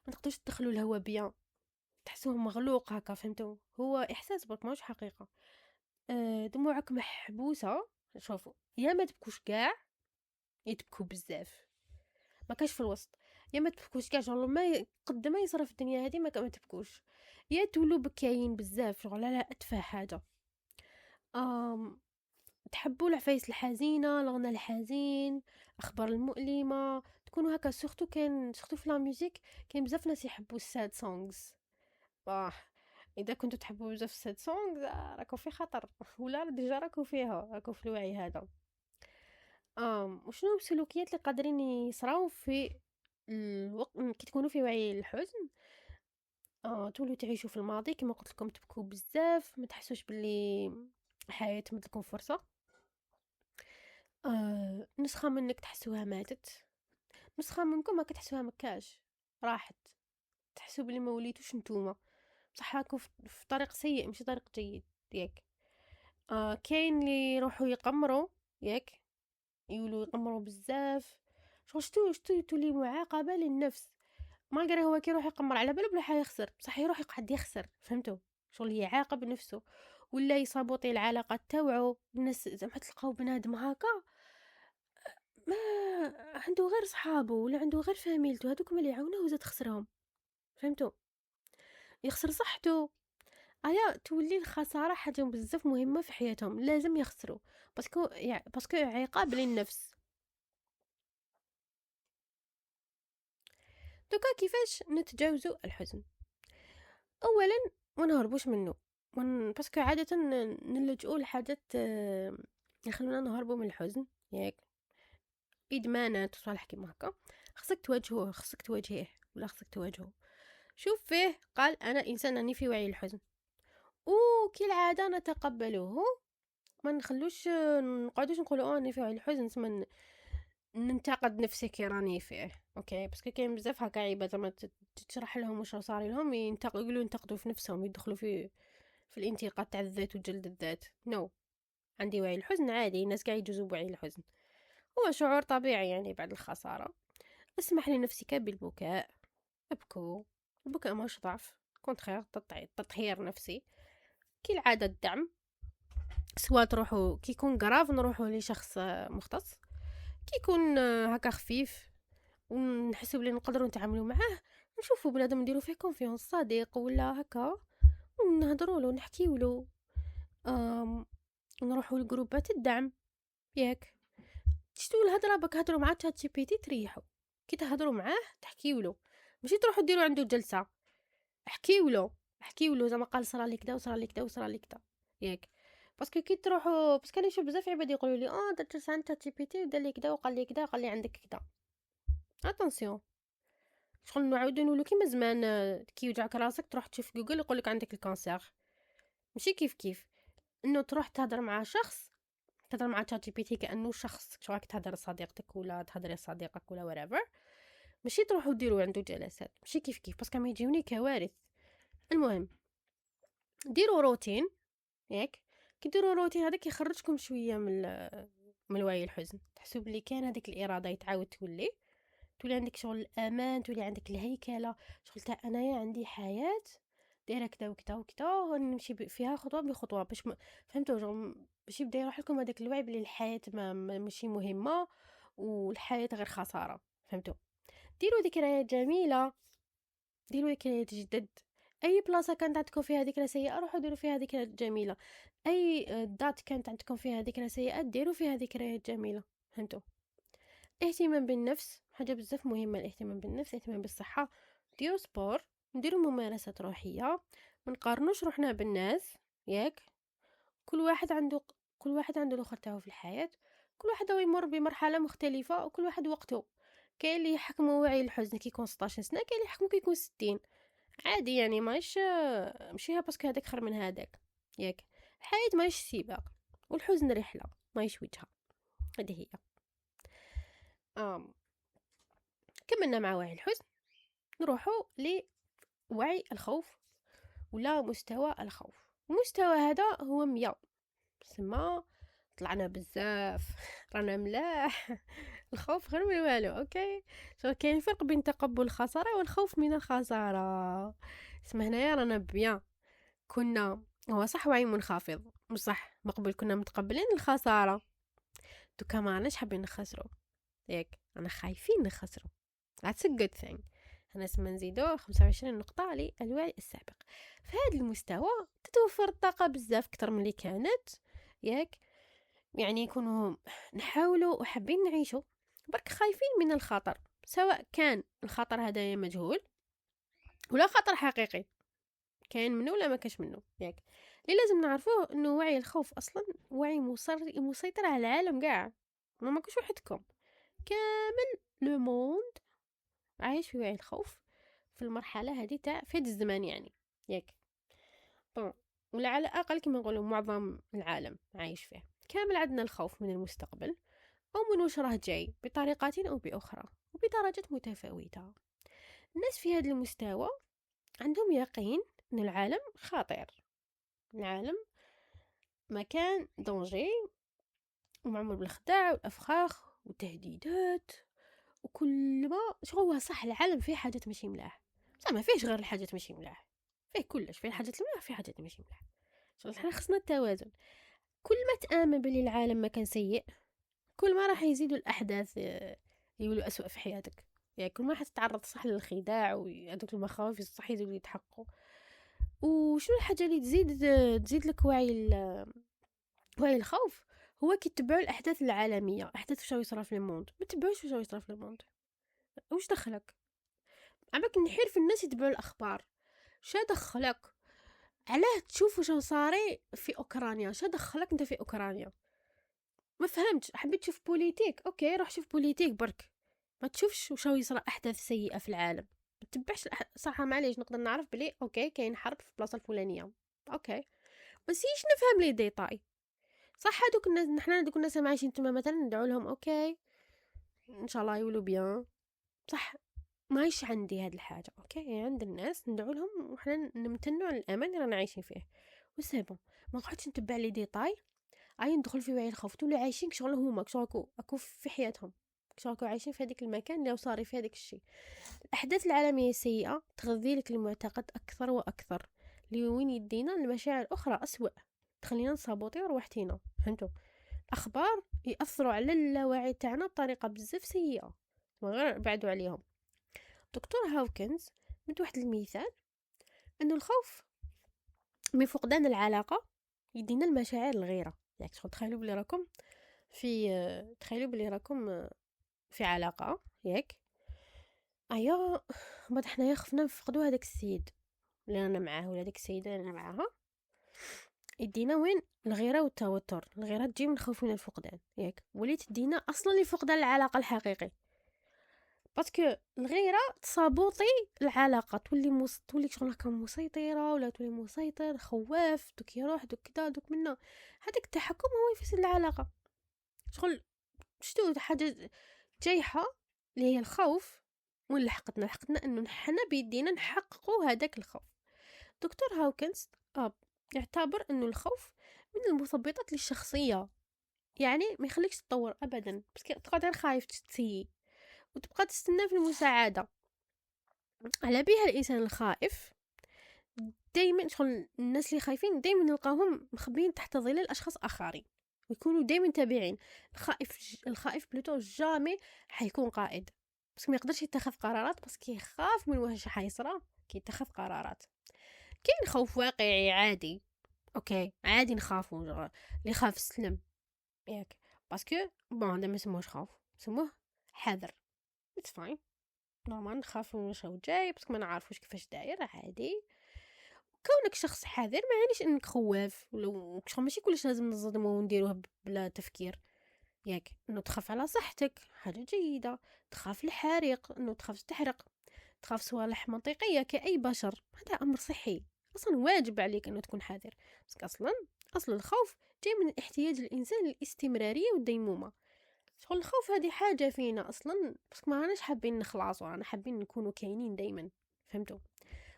Speaker 1: ما تقدروش تدخلوا الهواء بيان، تحسوه مغلوق هكا، فهمتوا؟ هو احساس برك ماهوش حقيقه. دموعك محبوسه. شوفوا، يا ما تبكوش كاع، يا تبكوا بزاف، ما كاش في الوسط. يا ما تبكوش كاع شغل قد ما يصرى في الدنيا هذه ما تبكوش، يا تولوا بكاين بزاف شغل لا اتفه حاجه. آم تحبوا العفايس الحزينه، الغنى الحزين، الاخبار المؤلمه، تكونوا هكا. سورتو في لا ميوزيك كاين بزاف ناس يحبوا الساد سونغز. آه، اذا كنتوا تحبوا بزاف الساد سونغز راكو في خطر ولا ديجا راكو فيها، راكو في الوعي هذا. وشنو السلوكيات اللي قادرين يصراو في الوقت كي تكونوا في وعي الحزن؟ تولوا تعيشوا في الماضي كما قلت لكم، تبكوا بزاف، ما تحسوش باللي الحياه مدلكم فرصه. نسخه منك تحسوها ماتت، نسخه منكم ما كتحسوها مكاش، راحت. تحسوا بلي ما وليتوش نتوما، بصح راكو في طريق سيء مش طريق جيد، ياك. كاين اللي يروحوا يقمروا، ياك، يولوا يقمروا بزاف. شتو تولي معاقبه للنفس. مالغري هو كي يروح يقمر على بالو بلي حيخسر، بصح يروح يقعد يخسر، فهمتوا؟ شغل يعاقب نفسه، ولا يصابوطي العلاقات تاوعو. الناس زعما تلقاو بنادم هكا ما عنده غير صحابه ولا عنده غير فاميلته، هذوك اللي يعاونوه وزاد خسرهم، فهمتوا؟ يخسر صحته. تولي الخساره حاجه بزاف مهمه في حياتهم، لازم يخسروا، باسكو عقاب للنفس. دوكا كيفاش نتجاوزوا الحزن؟ اولا ما نهربوش منه، باسكو عاده نلجؤوا لحاجات يخلونا نهربوا من الحزن، ياك، ادمانات وصالح كيما هكا. خصك تواجهوه، خصك تواجهيه، ولا خصك تواجهه. شوف فيه قال انا انسان راني في وعي الحزن، وكي العاده نتقبله، ما نخلوش نقعدوش نقولوا اني في وعي الحزن ثم ننتقد نفسي كي راني فيه. اوكي، باسكو كاين بزاف هكا عباد لما تشرح لهم واش صار لهم ينتقدوا في نفسهم، يدخلوا في الانتقاد تاع الذات وجلد الذات. نو عندي وعي الحزن عادي، الناس قاعد يجوزوا بوعي الحزن، هو شعور طبيعي يعني بعد الخساره. اسمح لنفسك بالبكاء، ابكوا. البكاء ماهوش ضعف، كونتخير تطهير نفسي. كي العاده الدعم، سواء تروحوا كي يكون غراف نروحوا لشخص مختص، كي يكون هكا خفيف ونحسوا بلي نقدروا نتعاملوا معاه، نشوفوا بنادم نديروا فيه كونفيونس، صديق ولا هكا، ونهضروا له نحكيوا له. نروحوا لجروبات الدعم، ياك. تشتو الهضره بك هضروا مع تشات جي بي تي تريحوا. كي تهضروا معاه تحكيوا له، ماشي تروحوا ديروا عنده جلسه، احكيوا له زعما قال صرا لي كذا وصرا لي كذا وصرا لي كذا، ياك. باسكو كي تروحوا، باسكو انا نشوف بزاف عباد يقولوا لي درت جلسه عند تشات جي بي تي ودار لي كذا وقال لي كذا وقال لي عندك كذا. اتونسيون، شغل نعاودو نقولو كيما زمان، كي يوجعك راسك تروح تشوف جوجل يقولك عندك الكانسير. ماشي كيف انه تروح تهضر مع شخص، تهضر مع تشات جي بي تي كانه شخص، شو راك تهضر لصديقتك ولا تهضري لصديقك ولا whatever. ماشي تروحوا ديروا عنده جلسات، ماشي كيف باسكو ما يجيوني كوارث. المهم ديروا روتين، ياك. كي ديروا روتين هذاك يخرجكم شويه من الوعي الحزن، تحسوا بلي كان هذيك الاراده يتعاود تولي عندك شغل الامان، تولي عندك الهيكله، شغل تاع انايا عندي حياه دايره كذا وكذا وكذا، نمشي فيها خطوه بخطوه باش فهمتوا شغل باش يبدا يروح لكم هذاك الوعي بلي الحياه ماشي مهمه، والحياه غير خساره، فهمتوا؟ ديروا ذكريات جميله، ديروا ذكريات جدد. اي بلاصه كانت عندكم فيها ذكرى سيئه روحوا ديروا فيها ذكريات جميله. اي دات كانت عندكم فيها ذكرى سيئه ديروا فيها ذكريات جميله، فهمتوا؟ اهتمام بالنفس حاجه بزاف مهمه، الاهتمام بالنفس، الاهتمام بالصحه. ديروا سبور، نديروا ممارسات روحيه، ما نقارنوش روحنا بالناس، ياك. كل واحد عنده الاخر تاعو في الحياه، كل واحد هو يمر بمرحله مختلفه، وكل واحد وقته. كاين اللي يحكموا وعي الحزن كي يكون 16 سنه، كاين اللي يحكموا كي يكون 60. عادي يعني، ماشي باسكو هذاك خير من هذاك، ياك. الحياه ماهيش سباق، والحزن رحله ماهيش وجهه. هذه هي. كملنا مع وعي الحزن، نروحوا لوعي الخوف ولا مستوى الخوف. المستوى هذا هو 100، سما طلعنا بزاف رانا ملاح. الخوف غير من والو. اوكي، كاين فرق بين تقبل الخساره والخوف من الخساره. اسمع هنايا رانا بيان، كنا هو صح وعي منخفض بصح مقبل كنا متقبلين الخساره، دوكا ما راناش حابين نخسروا ياك، انا خايفين نخسروا. that's a good thing. هنا اسم نزيدو 25 نقطة للوعي السابق. في هذا المستوى تتوفر الطاقة بزاف أكثر من اللي كانت ياك، يعني يكونوا نحاولوا وحابين نعيشوا برك خايفين من الخطر، سواء كان الخطر هذا مجهول ولا خطر حقيقي كاين منه ولا ما كاش منه ياك. اللي لازم نعرفوه انه وعي الخوف اصلا وعي مسيطر على العالم كاع، ما كاش وحدكم، كامل لو موند عايش في وعي الخوف في المرحله هذه تاع في هذا الزمان يعني ياك. طبعا ولا على الاقل كما نقولوا معظم العالم عايش فيه. كامل عندنا الخوف من المستقبل او من وش راه جاي بطريقه او باخرى وبدرجات متفاوته. الناس في هذا المستوى عندهم يقين ان العالم خطير، العالم مكان دونجي ومعمول بالخداع والافخاخ والتهديدات، وكل ما شو هو صح العالم فيه حاجات ماشي ملاح، بصح ما فيهش غير الحاجات ماشي ملاح، فيه كلش، فيه الحاجات الملاح فيه حاجات ماشي ملاح. حنا خصنا التوازن. كل ما تآمن بلي العالم مكان سيء كل ما راح يزيدوا الاحداث يولوا اسوأ في حياتك، يعني كل ما حتتعرض صح للخداع وهذوك المخاوف الصح يزيدوا يتحققوا. وشنو الحاجه اللي تزيد لك وعي الخوف؟ هو كيتبعوا الاحداث العالميه، احداث واش يصرا في الموند، ما تبعوش واش يصرا في الموند، واش دخلك عمك نحير في الناس يتبعوا الاخبار، شا دخلك علاه تشوف واش صاري في اوكرانيا، شا دخلك انت في اوكرانيا؟ ما فهمتش. حبيت تشوف بوليتيك، اوكي روح شوف بوليتيك برك، ما تشوفش واش يصرا احداث سيئه في العالم، ما تتبعش صح. معليش نقدر نعرف بلي اوكي كاين حرب في البلاصه الفلانيه، اوكي بس ايش نفهم لي ديتاي. صح هذوك الناس نحنا هذوك الناس ما عايشين تما مثلا ندعو لهم اوكي ان شاء الله يولوا بيان، صح مايش عندي هاد الحاجه. اوكي عند الناس ندعو لهم وحنا نمتنوا على الامان اللي رانا عايشين فيه وسيبو، ما نقعدش نتبع لي ديتاي. ندخل في وعي الخوف تولي عايشين كشغل هما كشغل اكو في حياتهم، كشغل عايشين في هذيك المكان اللي صار في هذاك الشيء. الاحداث العالميه السيئه تغذي لك المعتقد اكثر واكثر لوين يدينا المشاعر اخرى اسوأ، تخلينا نصابوطيو روحتينا. فهمتوا؟ الاخبار ياثروا على اللاوعي تاعنا بطريقه بزاف سيئه من غير بعدوا عليهم. دكتور هاوكنز مد واحد المثال انه الخوف من فقدان العلاقه يدينا المشاعر الغيره. يعني تخيلوا بلي راكم في علاقه ياك، ايا بعد حنايا خفنا نفقدوا هذاك السيد اللي انا معاه ولا ديك السيده اللي انا معاها، يدينا وين الغيره والتوتر. الغيره تجي من الخوف من الفقدان ياك، وليت تدينا اصلا لفقدان العلاقه الحقيقي، باسكو الغيره تصابوطي العلاقه، تولي شغل هكا مسيطره ولا تولي مسيطر خواف، دوك يروح دوك كدا دوك منا. هذاك التحكم هو يفسد العلاقه. شغل شتو حاجه جايحه اللي هي الخوف، وين لحقتنا انه حنا بيدينا نحققوا هذاك الخوف. دكتور هاوكنز يعتبر انه الخوف من المثبطات للشخصيه، يعني ما يخليكش تطور ابدا، بس تقعد غير خايف تسيي وتبقى تستنى في المساعده. على بها الانسان الخائف دائما شغل الناس اللي خايفين دائما نلقاهم مخبيين تحت ظلال اشخاص اخرين ويكونوا دائما تابعين. الخائف بلوتو جامي حيكون قائد، بس ما يقدرش يتخذ قرارات بس يخاف من واش حيصرى كيتخذ قرارات. كاين خوف واقعي عادي، اوكي عادي نخافوا، اللي يخاف السلم ياك، باسكو هذا ما يسموهش خوف، يسموه حذر. اتس فاين نورمال نخاف من واش جاي بس ما نعرفوش كيفاش داير عادي. كونك شخص حذر ما يعنيش انك خواف، ولو ماشي كلش لازم نصدموا ونديروه بلا تفكير ياك. انه تخاف على صحتك حاجه جيده، تخاف الحريق انه تخاف تحرق، تخاف صوالح منطقيه كاي بشر، هذا امر صحي اصلا واجب عليك انه تكون حذر. بس اصل الخوف جاي من احتياج الانسان للاستمراريه والديمومه. شغل الخوف هذه حاجه فينا اصلا، بس ما راناش حابين نخلصوا، رانا حابين نكونوا كاينين دائما. فهمتوا؟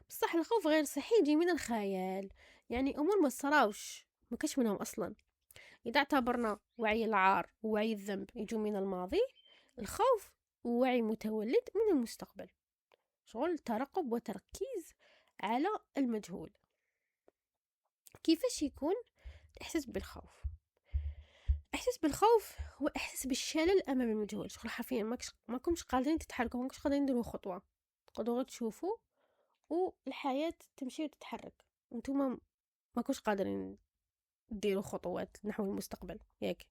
Speaker 1: بصح الخوف غير صحي يجي من الخيال، يعني امور ما صراوش ما كاش منهم اصلا. اذا اعتبرنا وعي العار ووعي الذنب يجوا من الماضي، الخوف ووعي متولد من المستقبل، شغل ترقب وتركيز على المجهول. كيفاش يكون احساس بالخوف؟ احساس بالخوف هو احساس بالشلل امام المجهول، شغل حرفيا ما كنتش قادرين تتحركوا، ما كنتش قادرين نديروا خطوه، تقدروا غير تشوفوا والحياه تمشي وتتحرك، وانتم ما كنتش قادرين ديروا خطوات نحو المستقبل. ياك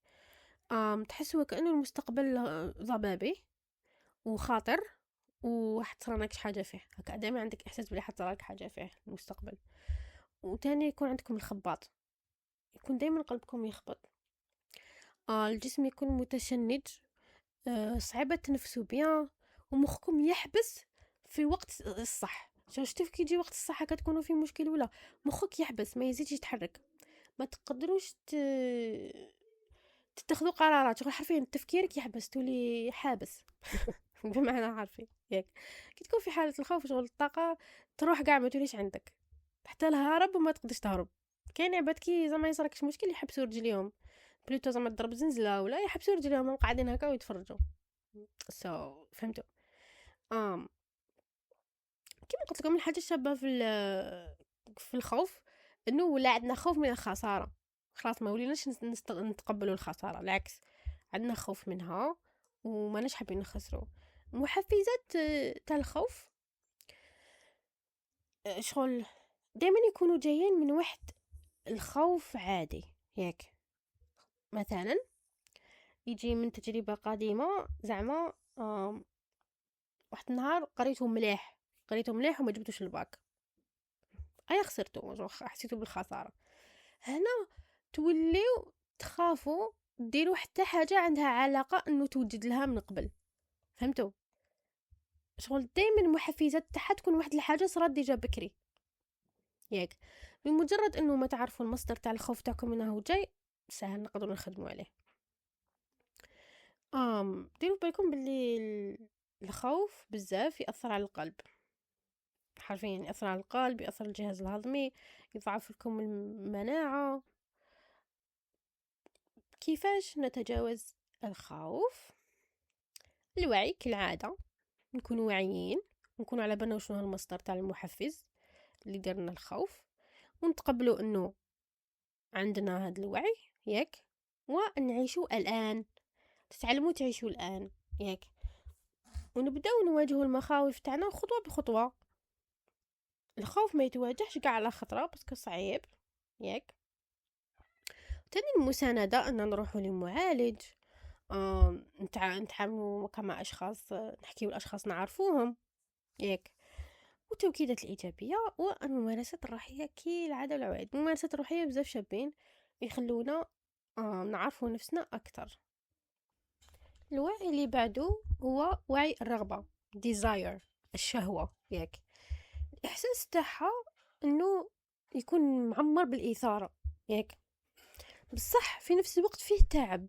Speaker 1: تحسوا كأنه المستقبل ضبابي وخاطر، وواحد صراناكش حاجه فيه هكا، دائما عندك احساس بلي حد صراك حاجه فيه المستقبل. وتاني يكون عندكم الخباط، يكون دائما قلبكم يخبط. الجسم يكون متشنج، صعيبه تنفسوا بيان، ومخكم يحبس في وقت الصح. شفتوا كي يجي وقت الصح كتكونوا في مشكل ولا مخك يحبس ما يزيدش يتحرك، ما تقدروش تتخذوا قرارات، شغل حرفيا تفكيرك يحبس، تولي حابس بمعنى حرفي. ياك كي تكون في حاله الخوف شغل الطاقه تروح كاع، ما توليش عندك حتى الهرب، وما تقدرش تهرب. كاين عباد كي زعما يصركش مشكل يحبسوا رجليهم، بلوتو زعما تضرب زنزله ولا يحبسوا رجليهم قاعدين هكا ويتفرجوا. فهمتوا؟ كما قلت لكم الحاجه الشابه في الخوف انه ولا عندنا خوف من الخساره، خلاص ما وليناش نتقبلوا الخساره، العكس عندنا خوف منها وما حابين نخسروا. محفزات تاع الخوف شغل دائما يكونوا جايين من واحد الخوف عادي. ياك مثلا يجي من تجربه قديمه، زعما واحد النهار قريته مليح وما جبتوش الباك، ايا خسرتو، حسيتو بالخساره. هنا توليو تخافوا ديروا حتى حاجه عندها علاقه انه توجد لها من قبل. فهمتوا؟ شغل دائما المحفزات تاعها تكون واحد الحاجه صرات ديجا بكري. ياك بمجرد انه ما تعرفوا المصدر تاع الخوف تاعكم منه هو جاي، سهل نقدروا نخدموا عليه. ديروا بالكم باللي الخوف بزاف ياثر على القلب، حرفيا ياثر على القلب، ياثر على الجهاز الهضمي، يضعف لكم المناعه. كيفاش نتجاوز الخوف؟ الوعي كالعاده، نكونوا واعيين، نكونوا على بالنا شنو هو المصدر تاع المحفز اللي دارنا الخوف، ونتقبلوا انه عندنا هذا الوعي. ياك ونعيشوا الان، تتعلموا تعيشوا الان. ياك ونبداو نواجهوا المخاوف تاعنا خطوه بخطوه. الخوف ما يتواجهش كاع على خطره باسكو صعيب. ياك تاني المساندة أن نروح لمعالج، نتعاملوا كما أشخاص، نحكيو الأشخاص نعرفوهم. ياك والتوكيدات الإيجابية والممارسات الروحية كي العادة والعوائد. الممارسات الروحية بزاف شابين يخلونا نعرفوا نفسنا أكتر. الوعي اللي بعده هو وعي الرغبة، desire، الشهوة. ياك الإحساس تاعها أنه يكون معمر بالإثارة. ياك بصح في نفس الوقت فيه تعب،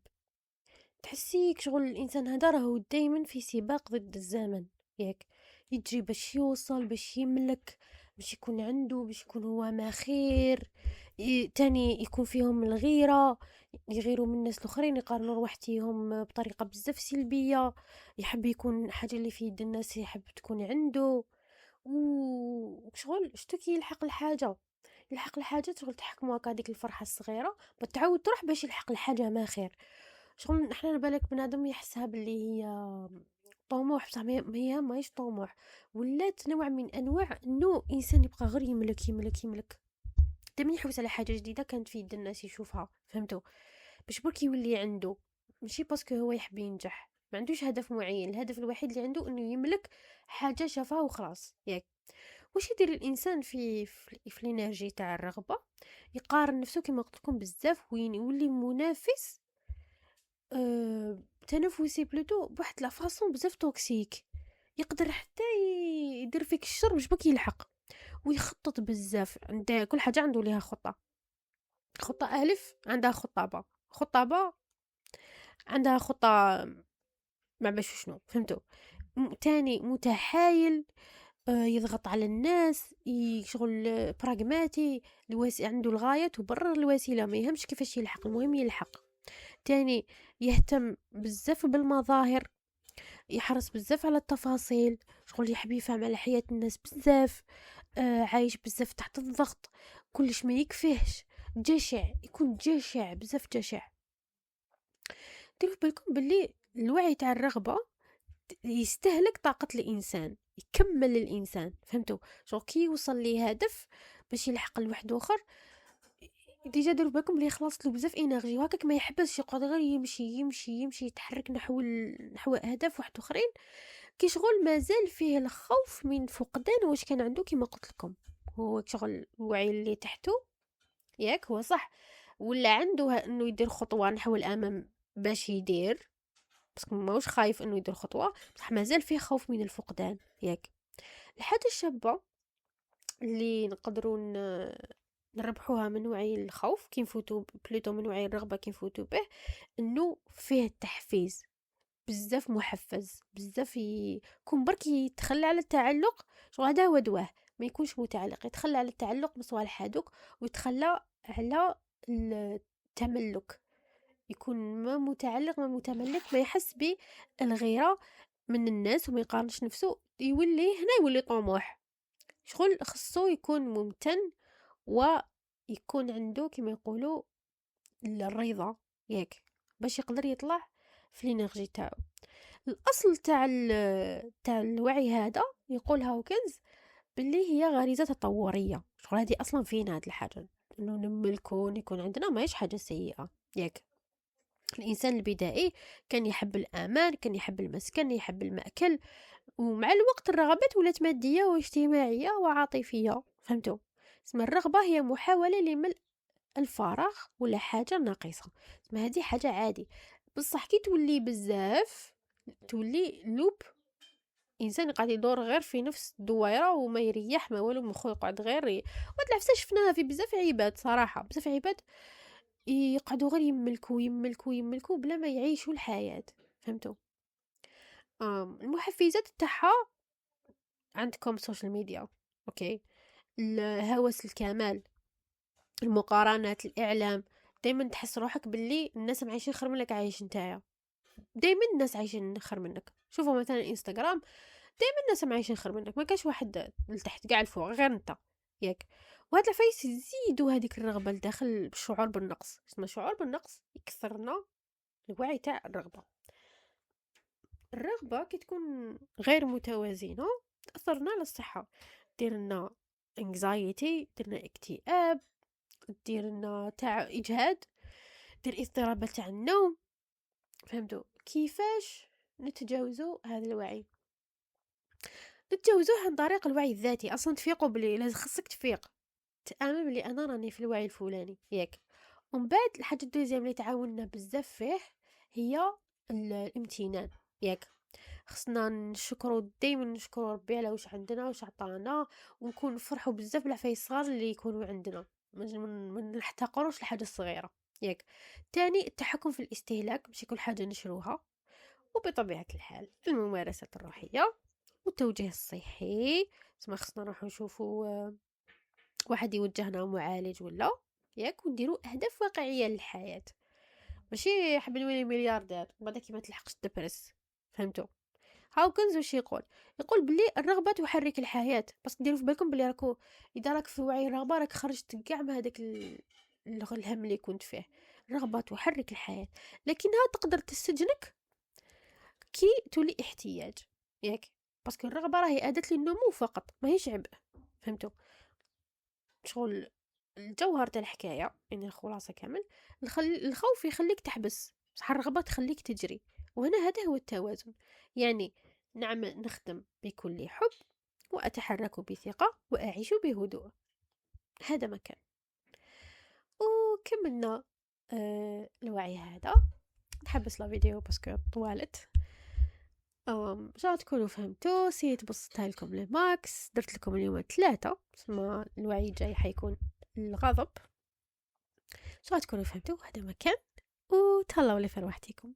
Speaker 1: تحسيك شغل الانسان هذا راهو دائما في سباق ضد الزمن. ياك يجري باش يوصل، باش يملك، باش يكون عنده، باش يكون هو ما خير. تاني يكون فيهم الغيرة، يغيروا من الناس الاخرين، يقارنوا روحتهم بطريقة بزاف سلبية، يحب يكون حاجة اللي في يد الناس يحب تكون عنده. وشغل شتو كي يلحق الحاجة شغل تحكموا هكا ديك الفرحة الصغيرة بتعاود تروح باش يلحق الحاجة ما خير. شغل احنا بالك بنادم يحسها باللي هي طموح، بصح هي ماهيش طموح، ولات نوع من انواع انه انسان يبقى غير يملك يملك يملك، دائما يحوس على حاجه جديده كانت في يد الناس يشوفها. فهمتوا؟ باش برك يولي عنده، ماشي باسكو هو يحب ينجح، ما عندوش هدف معين، الهدف الوحيد اللي عنده انه يملك حاجه شافها وخلاص. ياك واش يدير الانسان في الانرجي تاع الرغبه؟ يقارن نفسه كما قلت لكم بزاف، وين يولي منافس تنافسي بلوتو بواحد لا فاصون بزاف توكسيك، يقدر حتى يدير فيك الشر باش بك يلحق، ويخطط بزاف. عند كل حاجه عنده ليها خطه. خطه الف عندها خطه باء، خطه باء عندها خطة ما باش شنو، فهمتوا؟ تاني متحايل، يضغط على الناس، شغل براغماتي، عنده الغاية وبرر الوسيلة، ما يهمش كيفاش يلحق، المهم يلحق. تاني يهتم بزاف بالمظاهر، يحرص بزاف على التفاصيل، شغل يحب يفهم على حياة الناس بزاف، عايش بزاف تحت الضغط، كلش ما يكفيهش، جشع، يكون جشع بزاف جشع. ديروا بالكم باللي الوعي تاع الرغبة يستهلك طاقة الإنسان، يكمل الإنسان، فهمتوا؟ شو كي يوصل لي هدف باش يلحق لواحد اخر، ديجا ديروا بالكم بلي خلصت له بزاف انرجي، وهكاك ما يحبسش، يقعد غير يمشي يمشي يمشي، يتحرك نحو اهداف واحد اخرين، كي شغل مازال فيه الخوف من فقدان واش كان عنده. كما قلت لكم، هو شغل الوعي اللي تحته، ياك هو صح ولا عنده انه يدير خطوه نحو الامام باش يدير، بس ماهوش خايف انه يدير خطوه، بصح مازال فيه خوف من الفقدان. ياك الحاجه الشابه اللي نقدروا نربحوها من وعي الخوف كي نفوتوا بلوتو من وعي الرغبه كي نفوتوا به، انه فيه التحفيز بزاف، محفز بزاف، يكون برك يتخلى على التعلق، شغل هذا هو دواه، ما يكونش متعلق، يتخلى على التعلق بصوالح هذوك، ويتخلى على التملك، يكون ما متعلق ما متملك، ما يحس بالغيرة من الناس وما يقارنش نفسه، يولي هنا يولي طموح، شغل خصو يكون ممتن ويكون عنده كما يقولوا الرضا، ياك باش يقدر يطلع في الانرجي تاعو. الاصل تاع الوعي هذا يقول هاوكنز باللي هي غريزه تطوريه، شغل هذه اصلا فينا هذه الحاجه، انه نملكو يكون عندنا ماهيش حاجه سيئه. ياك الانسان البدائي كان يحب الامان، كان يحب المسكن، يحب المأكل، ومع الوقت الرغبات ولات ماديه واجتماعيه وعاطفيه، فهمتوا؟ اسم الرغبه هي محاوله لملء الفراغ ولا حاجه ناقصه، اسمها هذه حاجه عادي، بصح كي تولي بزاف تولي لوب، انسان قاعد يدور غير في نفس الدويره وما يريح ما والو، مخو يقعد غير وهاد العفسه شفناها في بزاف عباد صراحه، بزاف عباد يقعدوا غير يملكوا يملكوا يملكوا بلا ما يعيشوا الحياه، فهمتوا؟ المحفزات تاعها عندكم السوشيال ميديا، اوكي، الهوس الكمال، المقارنات، الاعلام، دائما تحس روحك باللي الناس عايشين خير منك عايش نتايا، دائما الناس عايشين خير منك. شوفوا مثلا انستغرام، دائما الناس عايشين خير منك، ما كاش واحد لتحت كاع الفوق غير انت. ياك وهاد العفايس يزيدوا هذيك الرغبه لداخل بالشعور بالنقص، اسمه شعور بالنقص يكثرنا الوعي تاع الرغبه. الرغبه كي تكون غير متوازنه تاثرنا على الصحه، دير لنا anxiety، دير لنا اكتئاب، دير لنا تاع اجهاد، دير اضطرابات تاع النوم. فهمتوا كيفاش نتجاوزوا هذا الوعي؟ نتجاوزوه عن طريق الوعي الذاتي، اصلا تفيقوا بلي لازم خصك تفيق، تامن بلي انا راني في الوعي الفلاني. ياك ومن بعد الحاجه الدوزيام اللي تعاوننا بزاف فيه هي الامتنان. ياك خصنا نشكروا دائما، نشكروا ربي على واش عندنا واش عطانا، ونكون نفرحوا بزاف بالعفايس الصغار اللي يكونوا عندنا، ما نحتقروش الحاجه الصغيره. ياك تاني التحكم في الاستهلاك، مش كل حاجه نشروها، وبطبيعه الحال الممارسات الروحيه والتوجيه الصحي، ما خصنا نروحو نشوفوا واحد يوجهنا معالج ولا، ياك ونديروا اهداف واقعيه للحياه، ماشي حاب نولي ملياردير بعد كي ما تلحقش تدبرس. فهمتوا؟ هاوكنز واش يقول بلي الرغبه تحرك الحياه، بس ديروا في بالكم بلي راكو اذا راك في وعي الرغبه راك خرجت كاع من هذاك الهم اللي كنت فيه. الرغبه تحرك الحياه، لكنها تقدر تسجنك كي تولي احتياج. ياك باسكو الرغبه راهي اداه للنمو فقط، ماهيش عبء. فهمتوا؟ شغل الجوهر تاع الحكايه يعني الخلاصه كامل، الخوف يخليك تحبس، بصح الرغبه تخليك تجري، وهنا هذا هو التوازن. يعني نعمل نخدم بكل حب، واتحرك بثقه، واعيش بهدوء، هذا مكان. وكملنا الوعي هذا، نحبس لا فيديو باسكو طوالت. شاء تكونوا فهمتوا، سيت بسطتها لكم للماكس، درت لكم اليوم 3، ثم الوعي الجاي حيكون الغضب. شاء تكونوا فهمتوا، هذا مكان، وتهلاو لي في روحتكم.